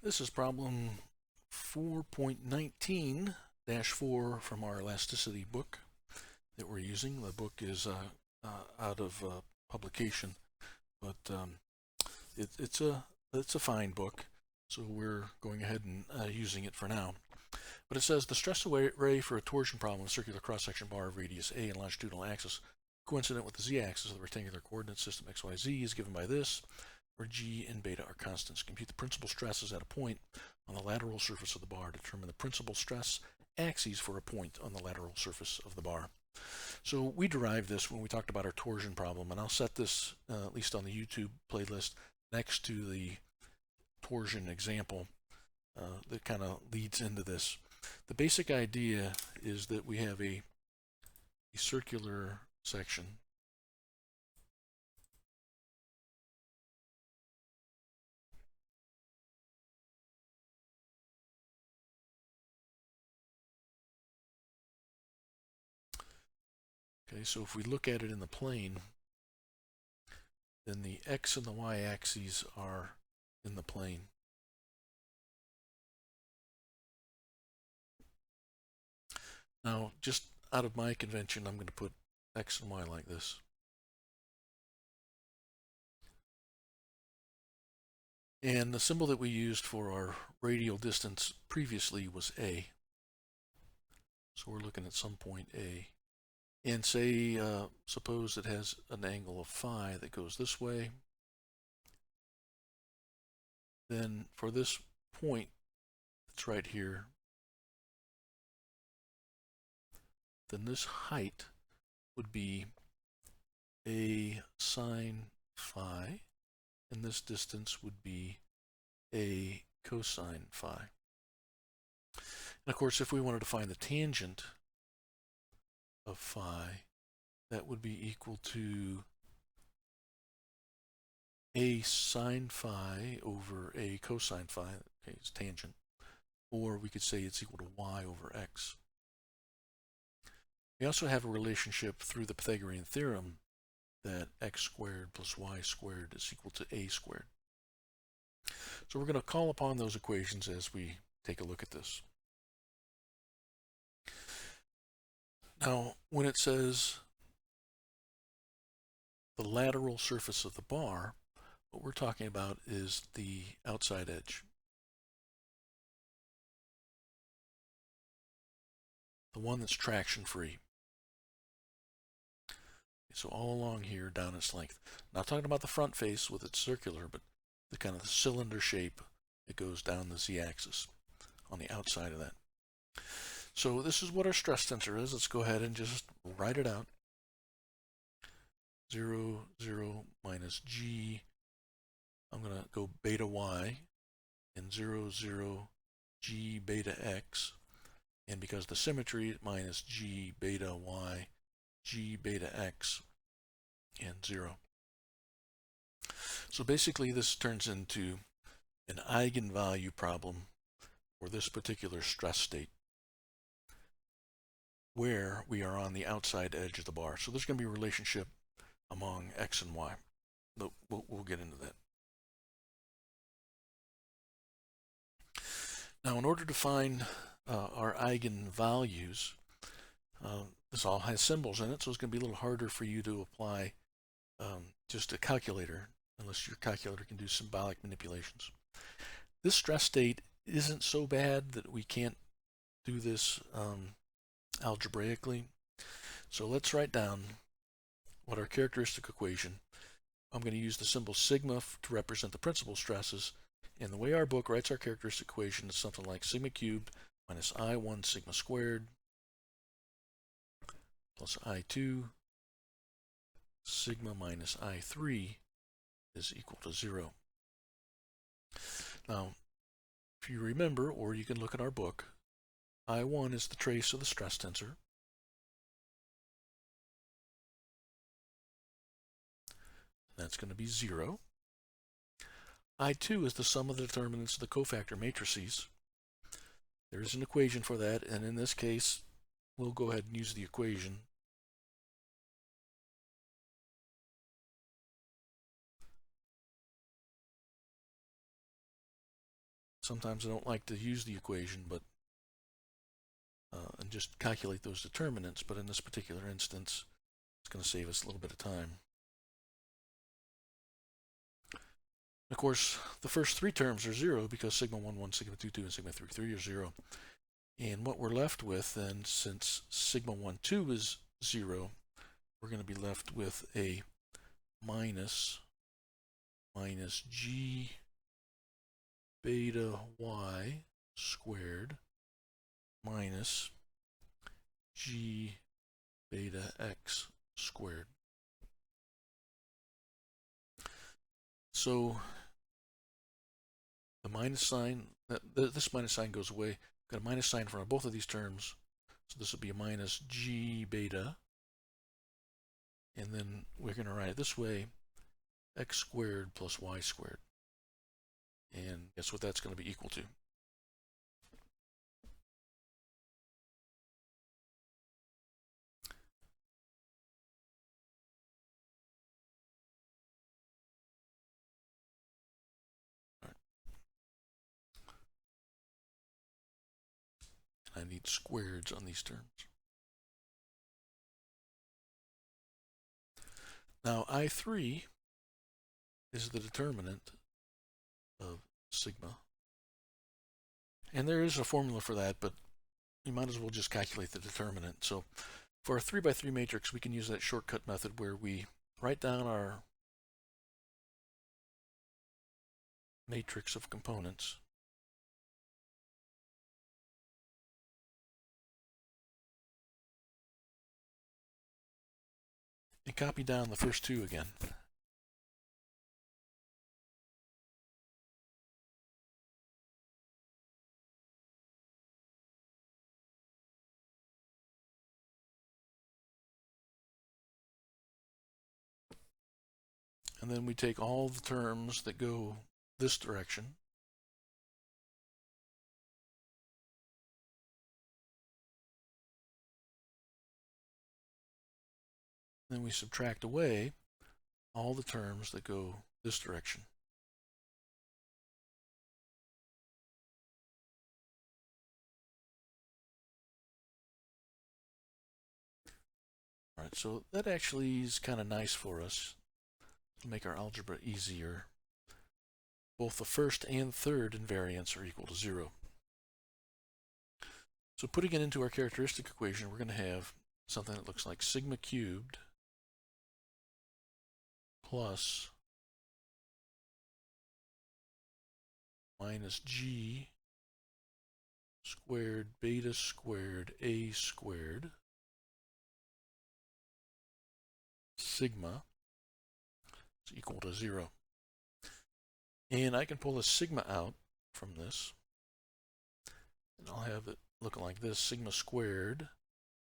This is problem 4.19-4 from our elasticity book that we're using. The book is out of publication, but it's a fine book, so we're going ahead and using it for now. But it says the stress array for a torsion problem of circular cross-section bar of radius A and longitudinal axis coincident with the z-axis of the rectangular coordinate system xyz is given by this, where g and beta are constants. Compute the principal stresses at a point on the lateral surface of the bar. Determine the principal stress axes for a point on the lateral surface of the bar. So we derived this when we talked about our torsion problem, and I'll set this, at least on the YouTube playlist, next to the torsion example that kind of leads into this. The basic idea is that we have a circular section Okay, so if we look at it in the plane, then the x and the y axes are in the plane. Now, just out of my convention, I'm going to put x and y like this. And the symbol that we used for our radial distance previously was a. So we're looking at some point a. And say, suppose it has an angle of phi that goes this way. Then for this point that's right here, then this height would be a sine phi, and this distance would be a cosine phi. And of course, if we wanted to find the tangent of phi, that would be equal to a sine phi over a cosine phi, okay, it's tangent, or we could say it's equal to y over x. We also have a relationship through the Pythagorean Theorem that x squared plus y squared is equal to a squared. So we're going to call upon those equations as we take a look at this. Now, when it says the lateral surface of the bar, what we're talking about is the outside edge. The one that's traction free. So all along here down its length. Not talking about the front face with its circular, but the kind of the cylinder shape that goes down the z-axis on the outside of that. So this is what our stress tensor is. Let's go ahead and just write it out. 0, 0 minus g. I'm going to go beta y and 0, 0 g beta x. And because the symmetry, minus g beta y, g beta x, and 0. So basically this turns into an eigenvalue problem for this particular stress state, where we are on the outside edge of the bar. So there's going to be a relationship among x and y. But we'll get into that. Now, in order to find our eigenvalues, this all has symbols in it, so it's going to be a little harder for you to apply just a calculator, unless your calculator can do symbolic manipulations. This stress state isn't so bad that we can't do this algebraically. So let's write down what our characteristic equation. I'm going to use the symbol sigma to represent the principal stresses. And the way our book writes our characteristic equation is something like sigma cubed minus I1 sigma squared plus I2 sigma minus I3 is equal to 0. Now, if you remember, or you can look at our book, I1 is the trace of the stress tensor. That's going to be 0. I2 is the sum of the determinants of the cofactor matrices. There is an equation for that, and in this case, we'll go ahead and use the equation. Sometimes I don't like to use the equation, but and just calculate those determinants, but in this particular instance, it's going to save us a little bit of time. Of course, the first three terms are 0 because sigma 1, 1, sigma 2, 2, and sigma 3, 3 are 0. And what we're left with then, since sigma 1, 2 is 0, we're going to be left with a minus g beta y squared minus g beta x squared. So the minus sign, this minus sign goes away. We've got a minus sign in front of both of these terms. So this will be a minus g beta. And then we're going to write it this way, x squared plus y squared. And guess what that's going to be equal to? I need squareds on these terms. Now I3 is the determinant of sigma. And there is a formula for that, but you might as well just calculate the determinant. So for a 3 by 3 matrix, we can use that shortcut method where we write down our matrix of components. And copy down the first two again. And then we take all the terms that go this direction. Then we subtract away all the terms that go this direction. All right, so that actually is kind of nice for us to make our algebra easier. Both the first and third invariants are equal to 0. So putting it into our characteristic equation, we're going to have something that looks like sigma cubed plus minus g squared beta squared a squared sigma is equal to 0. And I can pull a sigma out from this, and I'll have it look like this: sigma squared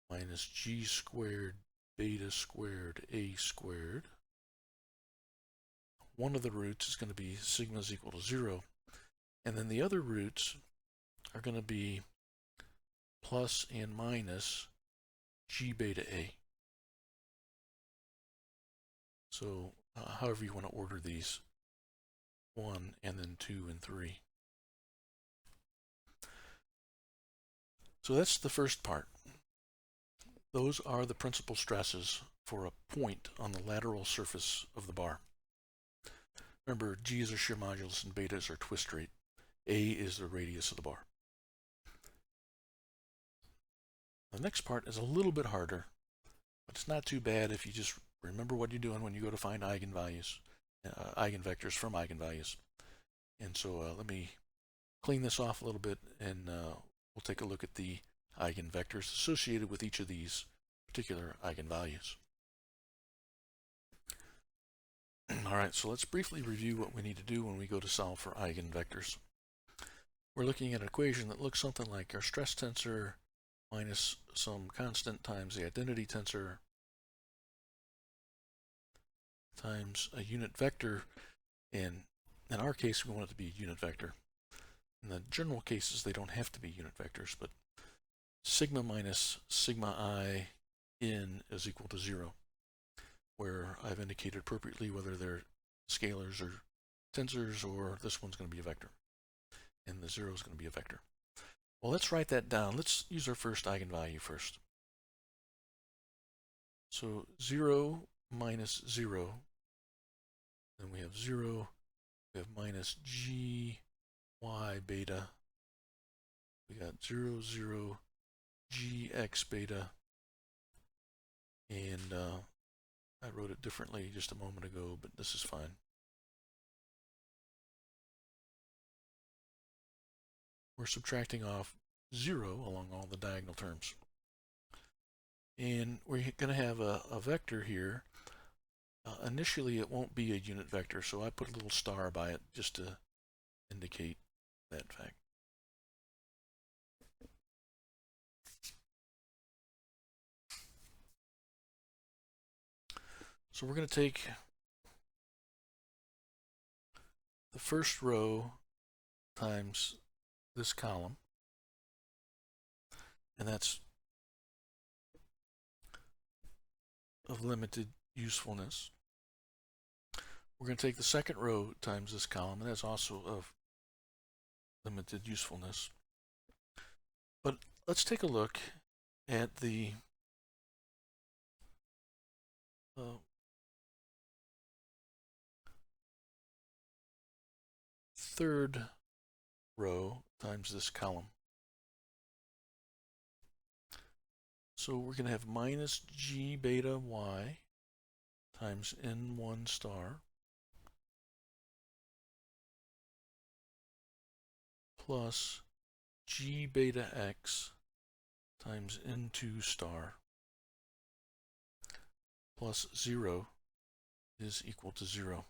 minus g squared beta squared a squared. One of the roots is going to be sigma is equal to 0, and then the other roots are going to be plus and minus g beta a. So however you want to order these, 1 and then 2 and 3. So that's the first part. Those are the principal stresses for a point on the lateral surface of the bar. Remember, g is a shear modulus and beta is our twist rate. A is the radius of the bar. The next part is a little bit harder, but it's not too bad if you just remember what you're doing when you go to find eigenvalues, eigenvectors from eigenvalues. And so let me clean this off a little bit, and we'll take a look at the eigenvectors associated with each of these particular eigenvalues. All right, so let's briefly review what we need to do when we go to solve for eigenvectors. We're looking at an equation that looks something like our stress tensor minus some constant times the identity tensor times a unit vector, and in our case we want it to be a unit vector. In the general cases they don't have to be unit vectors, but sigma minus sigma I in is equal to 0, where I've indicated appropriately whether they're scalars or tensors, or this one's going to be a vector. and the 0 is going to be a vector. Well, let's write that down. Let's use our first eigenvalue first. So 0 minus 0, then we have 0, we have minus g y beta, we got 0, 0, gx beta, and I wrote it differently just a moment ago, but this is fine. We're subtracting off 0 along all the diagonal terms. And we're going to have a vector here. Initially, it won't be a unit vector, so I put a little star by it just to indicate that fact. So we're going to take the first row times this column, and that's of limited usefulness. We're going to take the second row times this column, and that's also of limited usefulness. But let's take a look at the third row times this column. So we're going to have minus g beta y times n1 star plus g beta x times n2 star plus 0 is equal to 0.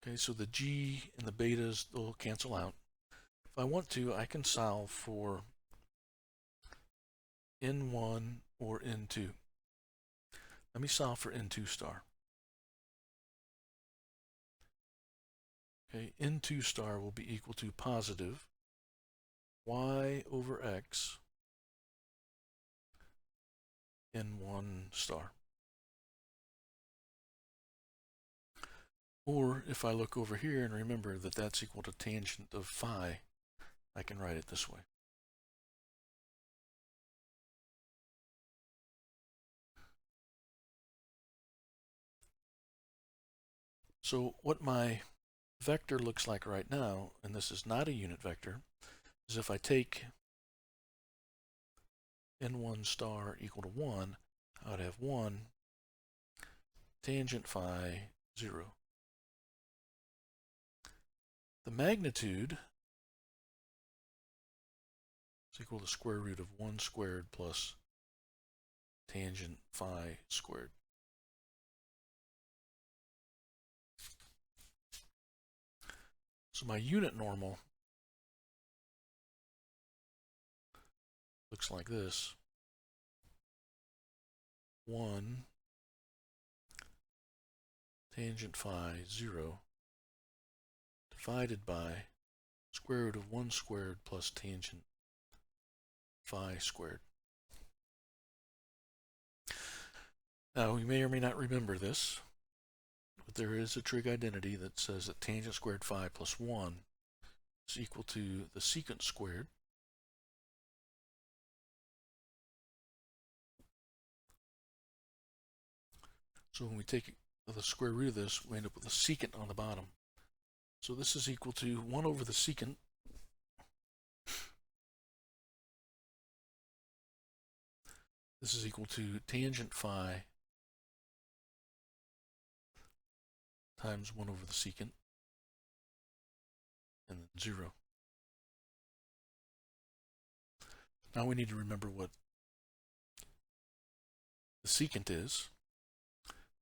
Okay, so the g and the betas, they'll cancel out. If I want to, I can solve for n1 or n2. Let me solve for n2 star. Okay, n2 star will be equal to positive y over x n1 star. Or if I look over here and remember that that's equal to tangent of phi, I can write it this way. So what my vector looks like right now, and this is not a unit vector, is if I take n1 star equal to 1, I would have 1 tangent phi 0. The magnitude is equal to the square root of 1 squared plus tangent phi squared. So my unit normal looks like this. 1 tangent phi 0 divided by square root of 1 squared plus tangent phi squared. Now, you may or may not remember this, but there is a trig identity that says that tangent squared phi plus 1 is equal to the secant squared. So when we take the square root of this, we end up with a secant on the bottom. So this is equal to 1 over the secant this is equal to tangent phi times 1 over the secant, and then 0. Now we need to remember what the secant is.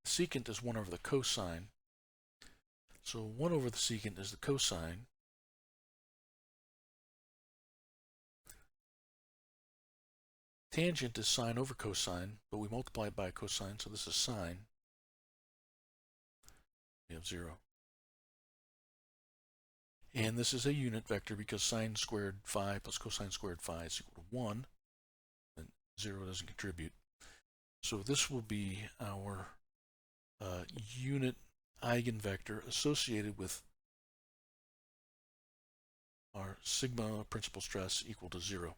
The secant is 1 over the cosine. So 1 over the secant is the cosine. Tangent is sine over cosine, but we multiply it by a cosine, so this is sine. We have 0. And this is a unit vector because sine squared phi plus cosine squared phi is equal to 1, and 0 doesn't contribute. So this will be our unit eigenvector associated with our sigma principal stress equal to 0.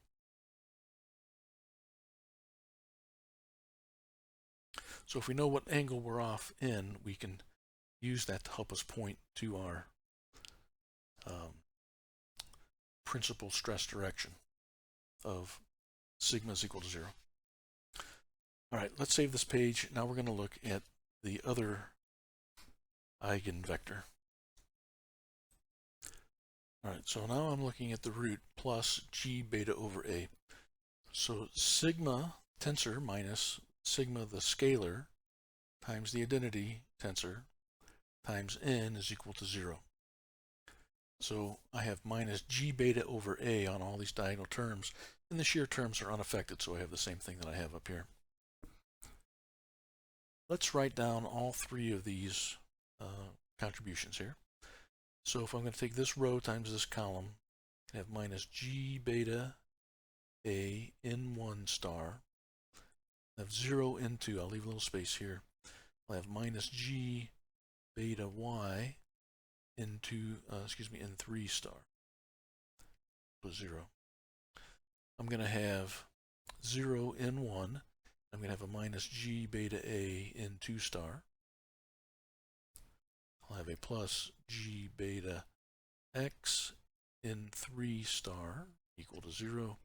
So if we know what angle we're off in, we can use that to help us point to our principal stress direction of sigma is equal to 0. All right, let's save this page. Now we're going to look at the other eigenvector. All right, so now I'm looking at the root plus g beta over a. So sigma tensor minus sigma the scalar times the identity tensor times n is equal to 0. So I have minus g beta over a on all these diagonal terms, and the shear terms are unaffected, so I have the same thing that I have up here. Let's write down all three of these contributions here. So if I'm going to take this row times this column, I have minus g beta a n1 star. I have 0 n2, I'll leave a little space here. I'll have minus g beta y n3 star equals 0. I'm going to have 0 n1. I'm going to have a minus g beta a n2 star. I'll have a plus g beta x n3 star equal to 0.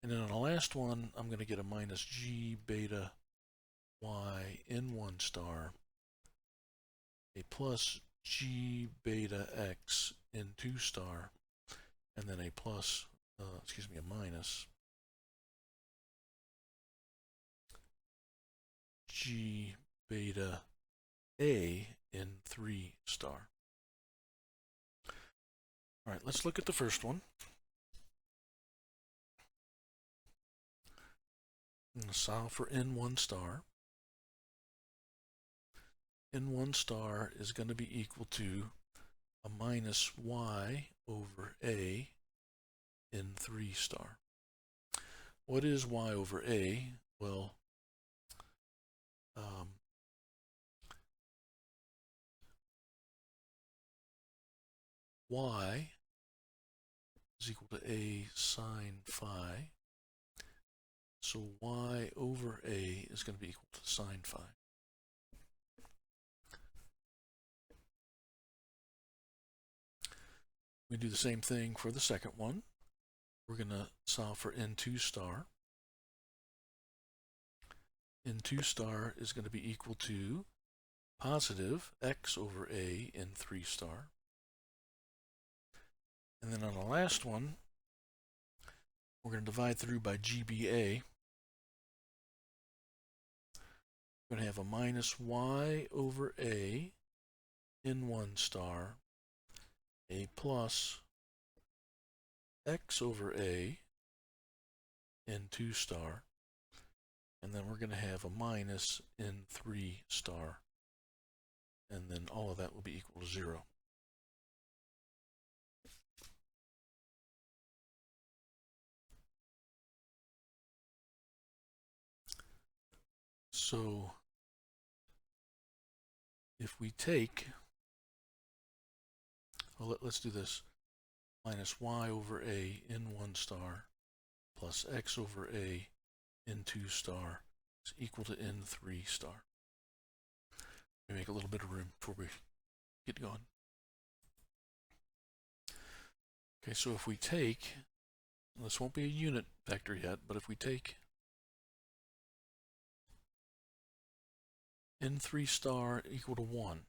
And then on the last one, I'm going to get a minus g beta y n1 star, a plus g beta x n2 star, and then a plus, a minus g beta a n3 star. All right, let's look at the first one. I'm going to solve for n1 star. n1 star is going to be equal to a minus y over a n3 star. What is y over a? Well, y is equal to a sine phi. So y over a is going to be equal to sine phi. We do the same thing for the second one. We're going to solve for n2 star. n2 star is going to be equal to positive x over a n3 star. And then on the last one, we're going to divide through by GBA. We're going to have a minus y over a n1 star, a plus x over a n2 star, and then we're going to have a minus n3 star, and then all of that will be equal to 0. So if we take, well, let's do this, minus y over a n1 star plus x over a n2 star is equal to n3 star. We make a little bit of room before we get going. Okay, so if we take, this won't be a unit vector yet, but if we take n3 star equal to 1,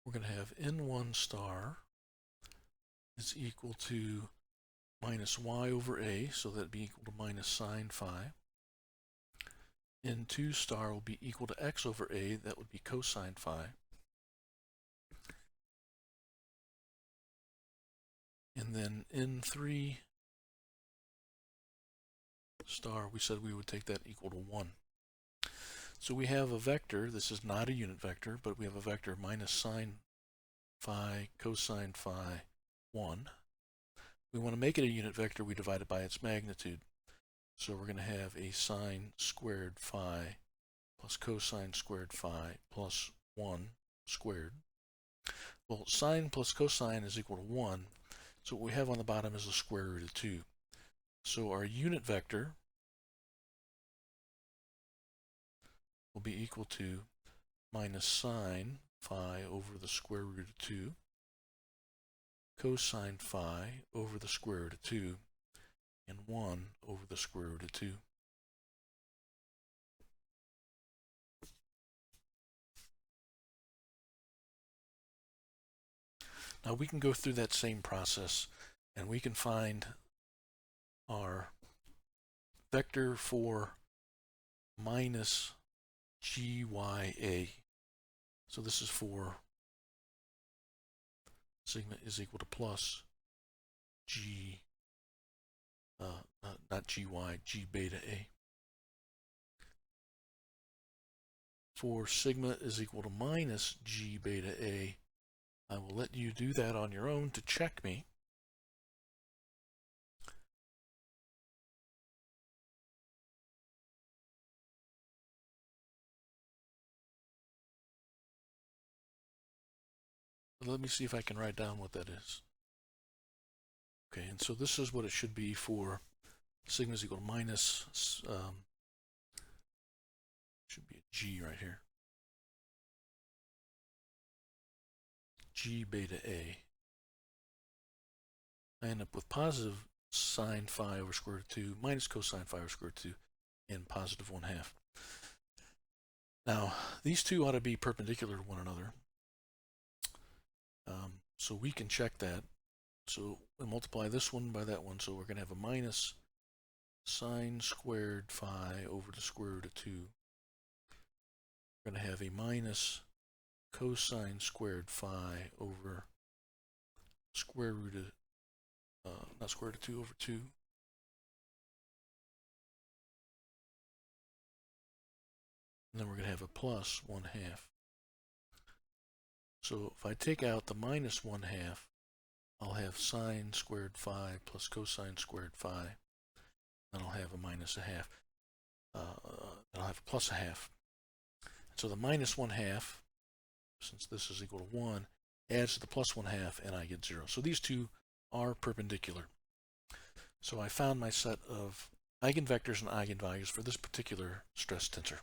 we're going to have n1 star is equal to minus y over a, so that'd be equal to minus sine phi. n2 star will be equal to x over a, that would be cosine phi. And then n3 star, we said we would take that equal to 1. So we have a vector, this is not a unit vector, but we have a vector minus sine phi cosine phi 1. We want to make it a unit vector, we divide it by its magnitude. So we're going to have a sine squared phi plus cosine squared phi plus 1 squared. Well, sine plus cosine is equal to 1, so what we have on the bottom is the square root of 2. So our unit vector will be equal to minus sine phi over the square root of 2, cosine phi over the square root of 2, and 1 over the square root of 2. Now we can go through that same process and we can find our vector for minus GYA. So this is for sigma is equal to plus G, not GY, G beta A. For sigma is equal to minus G beta A, I will let you do that on your own to check me. Let me see if I can write down what that is. Okay, and so this is what it should be for sigma is equal to minus, should be a G right here. G beta A. I end up with positive sine phi over square root of 2 minus cosine phi over square root of 2 and positive 1/2. Now, these two ought to be perpendicular to one another. So we can check that. So we multiply this one by that one. So we're going to have a minus sine squared phi over the square root of 2. We're going to have a minus cosine squared phi over square root of, not square root of 2 over 2. And then we're going to have a plus 1/2. So if I take out the minus 1/2, I'll have sine squared phi plus cosine squared phi. Then I'll have a minus 1/2. Then I'll have a plus 1/2. So the minus 1/2, since this is equal to 1, adds to the plus 1/2, and I get 0. So these two are perpendicular. So I found my set of eigenvectors and eigenvalues for this particular stress tensor.